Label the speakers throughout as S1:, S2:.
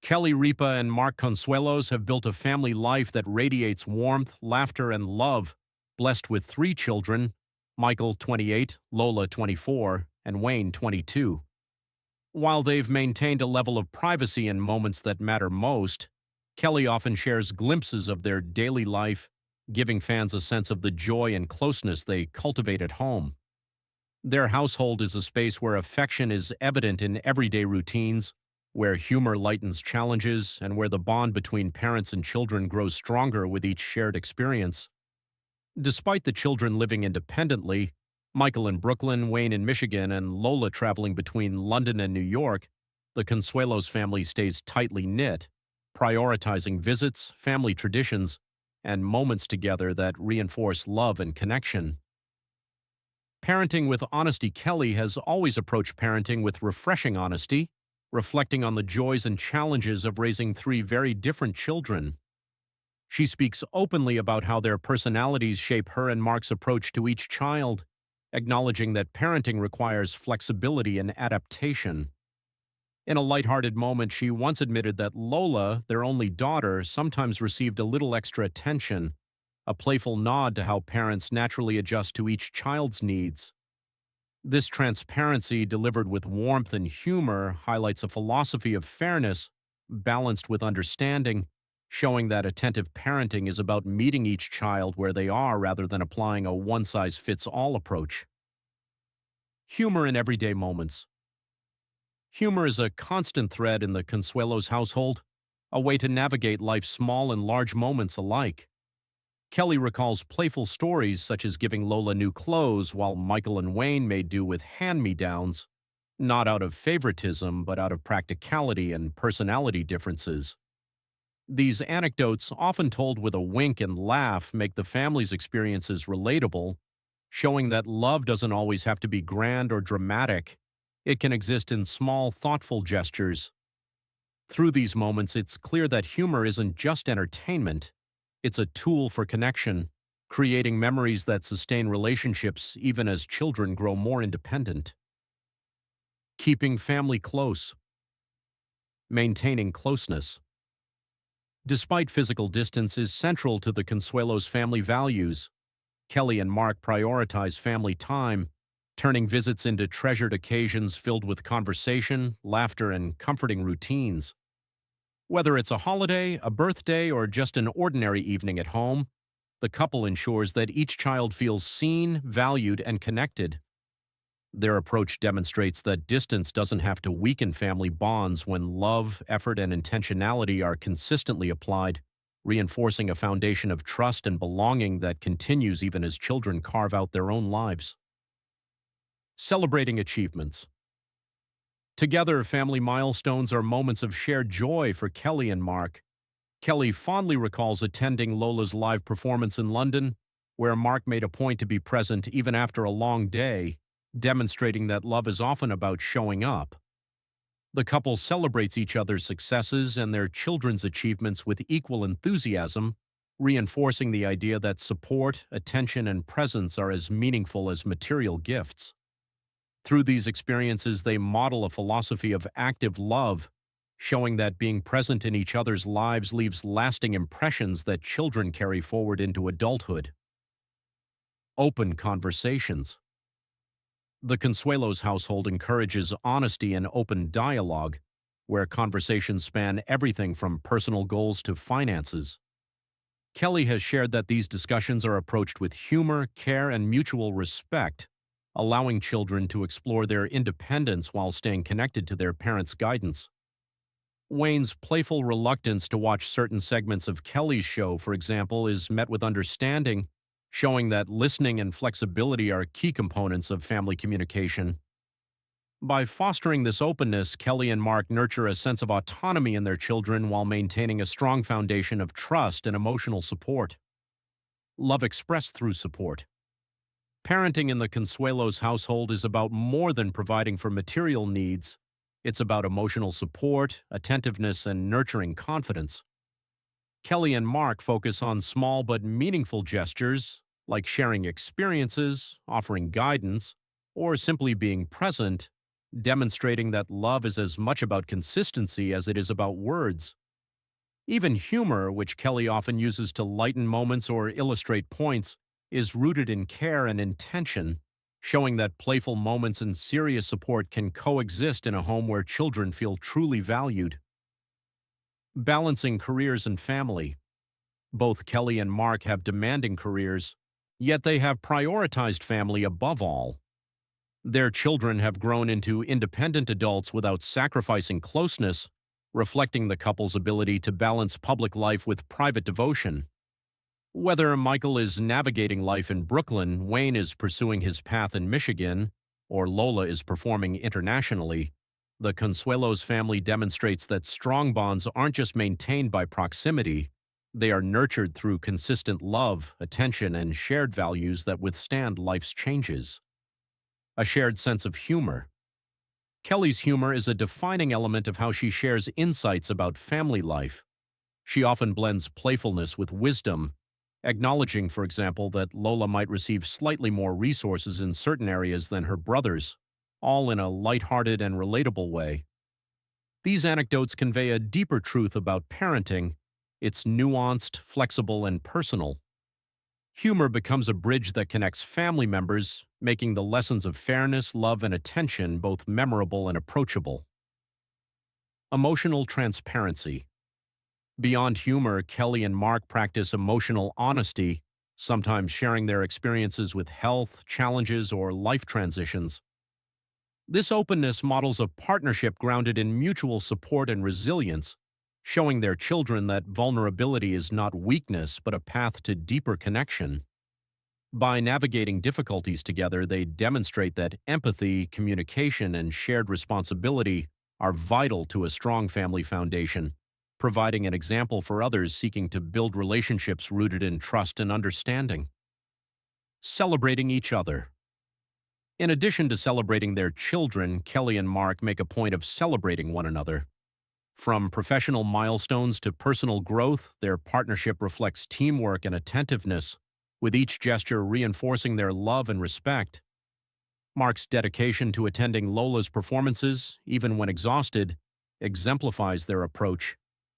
S1: Kelly Ripa and Mark Consuelos have built a family life that radiates warmth, laughter, and love, blessed with three children: Michael, 28, Lola, 24, and Wayne, 22. While they've maintained a level of privacy in moments that matter most, Kelly often shares glimpses of their daily life, giving fans a sense of the joy and closeness they cultivate at home. Their household is a space where affection is evident in everyday routines, where humor lightens challenges, and where the bond between parents and children grows stronger with each shared experience. Despite the children living independently, Michael in Brooklyn, Wayne in Michigan, and Lola traveling between London and New York, the Consuelos family stays tightly knit, prioritizing visits, family traditions, and moments together that reinforce love and connection. Parenting with Honesty Kelly has always approached parenting with refreshing honesty, reflecting on the joys and challenges of raising three very different children. She speaks openly about how their personalities shape her and Mark's approach to each child, acknowledging that parenting requires flexibility and adaptation. In a lighthearted moment, she once admitted that Lola, their only daughter, sometimes received a little extra attention, a playful nod to how parents naturally adjust to each child's needs. This transparency, delivered with warmth and humor, highlights a philosophy of fairness balanced with understanding, showing that attentive parenting is about meeting each child where they are rather than applying a one-size-fits-all approach. Humor in everyday moments. Humor is a constant thread in the Consuelos household, a way to navigate life's small and large moments alike. Kelly recalls playful stories such as giving Lola new clothes while Michael and Wayne made do with hand-me-downs, not out of favoritism but out of practicality and personality differences. These anecdotes, often told with a wink and laugh, make the family's experiences relatable, showing that love doesn't always have to be grand or dramatic. It can exist in small, thoughtful gestures. Through these moments, it's clear that humor isn't just entertainment. It's a tool for connection, creating memories that sustain relationships even as children grow more independent. Keeping family close. Maintaining closeness. Despite physical distance is central to the Consuelos family values. Kelly and Mark prioritize family time, turning visits into treasured occasions filled with conversation, laughter, and comforting routines. Whether it's a holiday, a birthday, or just an ordinary evening at home, the couple ensures that each child feels seen, valued, and connected. Their approach demonstrates that distance doesn't have to weaken family bonds when love, effort, and intentionality are consistently applied, reinforcing a foundation of trust and belonging that continues even as children carve out their own lives. Celebrating achievements. Together, family milestones are moments of shared joy for Kelly and Mark. Kelly fondly recalls attending Lola's live performance in London, where Mark made a point to be present even after a long day, demonstrating that love is often about showing up. The couple celebrates each other's successes and their children's achievements with equal enthusiasm, reinforcing the idea that support, attention, and presence are as meaningful as material gifts. Through these experiences, they model a philosophy of active love, showing that being present in each other's lives leaves lasting impressions that children carry forward into adulthood. Open conversations. The Consuelos household encourages honesty and open dialogue, where conversations span everything from personal goals to finances. Kelly has shared that these discussions are approached with humor, care, and mutual respect, allowing children to explore their independence while staying connected to their parents' guidance. Wayne's playful reluctance to watch certain segments of Kelly's show, for example, is met with understanding, showing that listening and flexibility are key components of family communication. By fostering this openness, Kelly and Mark nurture a sense of autonomy in their children while maintaining a strong foundation of trust and emotional support. Love expressed through support. Parenting in the Consuelos household is about more than providing for material needs. It's about emotional support, attentiveness, and nurturing confidence. Kelly and Mark focus on small but meaningful gestures, like sharing experiences, offering guidance, or simply being present, demonstrating that love is as much about consistency as it is about words. Even humor, which Kelly often uses to lighten moments or illustrate points, is rooted in care and intention, showing that playful moments and serious support can coexist in a home where children feel truly valued. Balancing careers and family. Both Kelly and Mark have demanding careers, yet they have prioritized family above all. Their children have grown into independent adults without sacrificing closeness, reflecting the couple's ability to balance public life with private devotion. Whether Michael is navigating life in Brooklyn, Wayne is pursuing his path in Michigan, or Lola is performing internationally, the Consuelos family demonstrates that strong bonds aren't just maintained by proximity, they are nurtured through consistent love, attention, and shared values that withstand life's changes. A shared sense of humor. Kelly's humor is a defining element of how she shares insights about family life. She often blends playfulness with wisdom, acknowledging, for example, that Lola might receive slightly more resources in certain areas than her brothers, all in a lighthearted and relatable way. These anecdotes convey a deeper truth about parenting. It's nuanced, flexible, and personal. Humor becomes a bridge that connects family members, making the lessons of fairness, love, and attention both memorable and approachable. Emotional transparency. Beyond humor, Kelly and Mark practice emotional honesty, sometimes sharing their experiences with health, challenges, or life transitions. This openness models a partnership grounded in mutual support and resilience, showing their children that vulnerability is not weakness but a path to deeper connection. By navigating difficulties together, they demonstrate that empathy, communication, and shared responsibility are vital to a strong family foundation, providing an example for others seeking to build relationships rooted in trust and understanding. Celebrating each other. In addition to celebrating their children, Kelly and Mark make a point of celebrating one another. From professional milestones to personal growth, their partnership reflects teamwork and attentiveness, with each gesture reinforcing their love and respect. Mark's dedication to attending Lola's performances, even when exhausted, exemplifies their approach,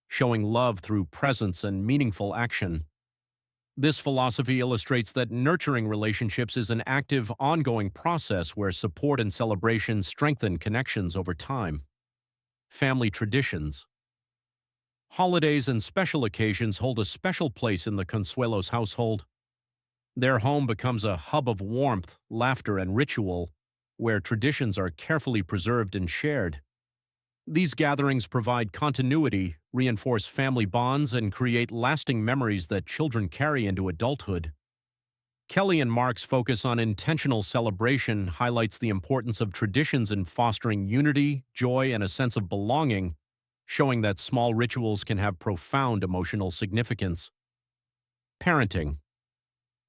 S1: showing love through presence and meaningful action. This philosophy illustrates that nurturing relationships is an active, ongoing process where support and celebration strengthen connections over time. Family traditions. Holidays and special occasions hold a special place in the Consuelos household. Their home becomes a hub of warmth, laughter, and ritual, where traditions are carefully preserved and shared. These gatherings provide continuity, reinforce family bonds, and create lasting memories that children carry into adulthood. Kelly and Mark's focus on intentional celebration highlights the importance of traditions in fostering unity, joy, and a sense of belonging, showing that small rituals can have profound emotional significance. Parenting.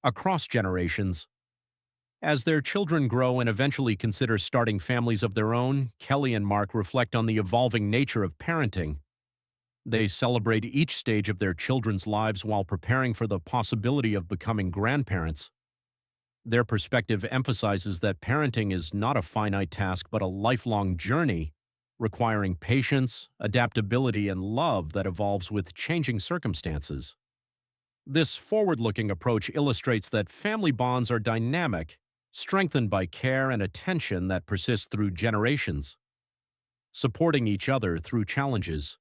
S1: Across generations. As their children grow and eventually consider starting families of their own, Kelly and Mark reflect on the evolving nature of parenting. They celebrate each stage of their children's lives while preparing for the possibility of becoming grandparents. Their perspective emphasizes that parenting is not a finite task but a lifelong journey, requiring patience, adaptability, and love that evolves with changing circumstances. This forward-looking approach illustrates that family bonds are dynamic, strengthened by care and attention that persists through generations. Supporting each other through challenges.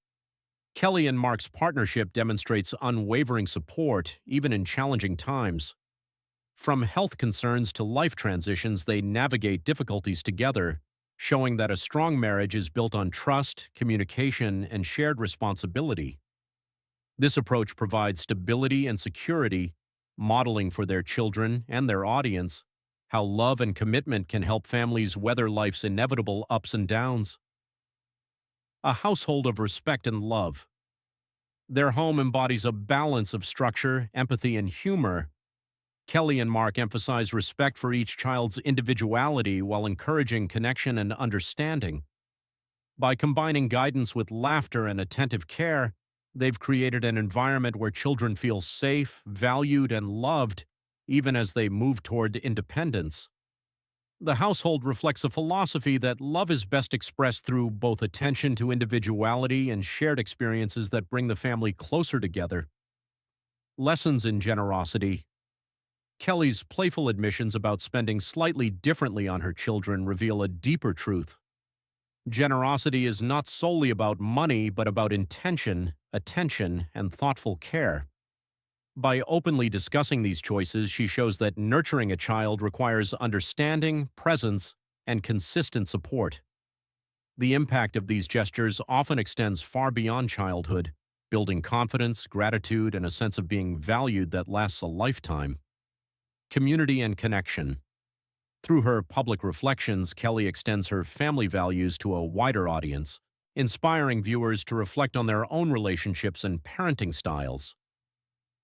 S1: Kelly and Mark's partnership demonstrates unwavering support even in challenging times. From health concerns to life transitions, they navigate difficulties together, showing that a strong marriage is built on trust, communication, and shared responsibility. This approach provides stability and security, modeling for their children and their audience how love and commitment can help families weather life's inevitable ups and downs. A household of respect and love. Their home embodies a balance of structure, empathy, and humor. Kelly and Mark emphasize respect for each child's individuality while encouraging connection and understanding. By combining guidance with laughter and attentive care, they've created an environment where children feel safe, valued, and loved, even as they move toward independence. The household reflects a philosophy that love is best expressed through both attention to individuality and shared experiences that bring the family closer together. Lessons in generosity. Kelly's playful admissions about spending slightly differently on her children reveal a deeper truth. Generosity is not solely about money, but about intention, attention, and thoughtful care. By openly discussing these choices, she shows that nurturing a child requires understanding, presence, and consistent support. The impact of these gestures often extends far beyond childhood, building confidence, gratitude, and a sense of being valued that lasts a lifetime. Community and connection. Through her public reflections, Kelly extends her family values to a wider audience, inspiring viewers to reflect on their own relationships and parenting styles.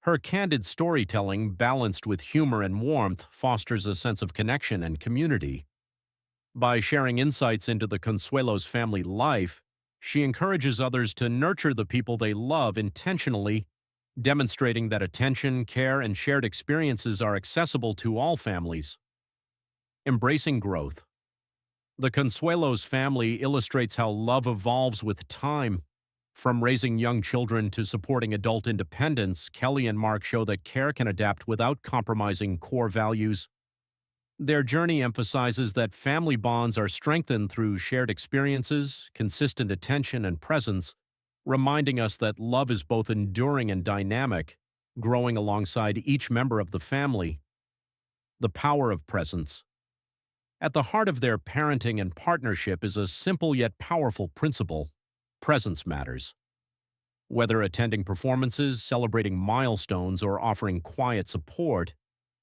S1: Her candid storytelling, balanced with humor and warmth, fosters a sense of connection and community. By sharing insights into the Consuelos' family life, she encourages others to nurture the people they love intentionally, demonstrating that attention, care, and shared experiences are accessible to all families. Embracing growth. The Consuelos family illustrates how love evolves with time. From raising young children to supporting adult independence, Kelly and Mark show that care can adapt without compromising core values. Their journey emphasizes that family bonds are strengthened through shared experiences, consistent attention, and presence, reminding us that love is both enduring and dynamic, growing alongside each member of the family. The power of presence. At the heart of their parenting and partnership is a simple yet powerful principle: presence matters. Whether attending performances, celebrating milestones, or offering quiet support,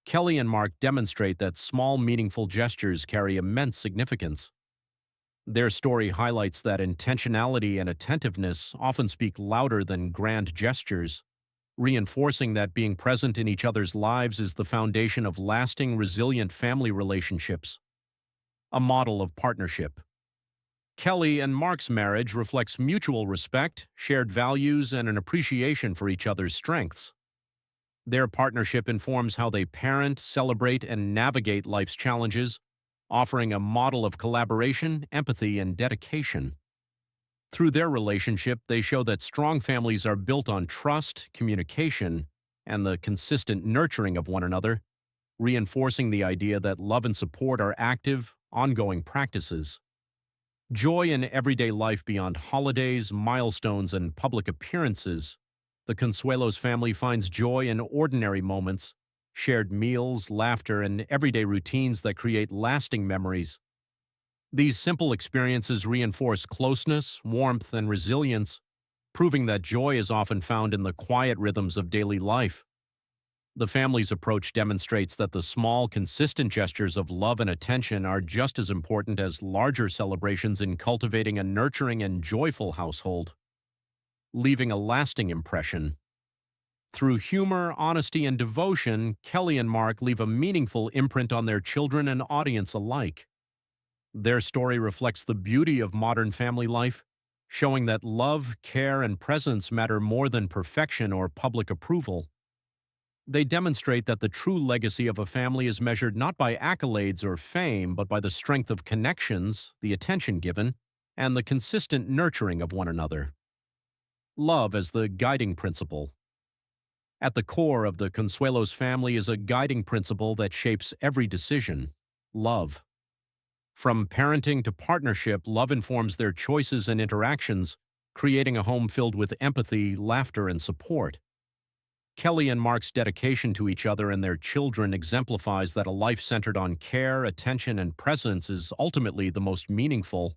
S1: Kelly and Mark demonstrate that small, meaningful gestures carry immense significance. Their story highlights that intentionality and attentiveness often speak louder than grand gestures, reinforcing that being present in each other's lives is the foundation of lasting, resilient family relationships. A model of partnership. Kelly and Mark's marriage reflects mutual respect, shared values, and an appreciation for each other's strengths. Their partnership informs how they parent, celebrate, and navigate life's challenges, offering a model of collaboration, empathy, and dedication. Through their relationship, they show that strong families are built on trust, communication, and the consistent nurturing of one another, reinforcing the idea that love and support are active, ongoing practices. Joy in everyday life beyond holidays, milestones, and public appearances. The Consuelos family finds joy in ordinary moments, shared meals, laughter, and everyday routines that create lasting memories. These simple experiences reinforce closeness, warmth, and resilience, proving that joy is often found in the quiet rhythms of daily life. The family's approach demonstrates that the small, consistent gestures of love and attention are just as important as larger celebrations in cultivating a nurturing and joyful household. Leaving a lasting impression. Through humor, honesty, and devotion, Kelly and Mark leave a meaningful imprint on their children and audience alike. Their story reflects the beauty of modern family life, showing that love, care, and presence matter more than perfection or public approval. They demonstrate that the true legacy of a family is measured not by accolades or fame, but by the strength of connections, the attention given, and the consistent nurturing of one another. Love as the guiding principle. At the core of the Consuelos family is a guiding principle that shapes every decision: love. From parenting to partnership, love informs their choices and interactions, creating a home filled with empathy, laughter, and support. Kelly and Mark's dedication to each other and their children exemplifies that a life centered on care, attention, and presence is ultimately the most meaningful,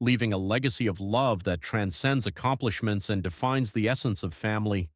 S1: leaving a legacy of love that transcends accomplishments and defines the essence of family.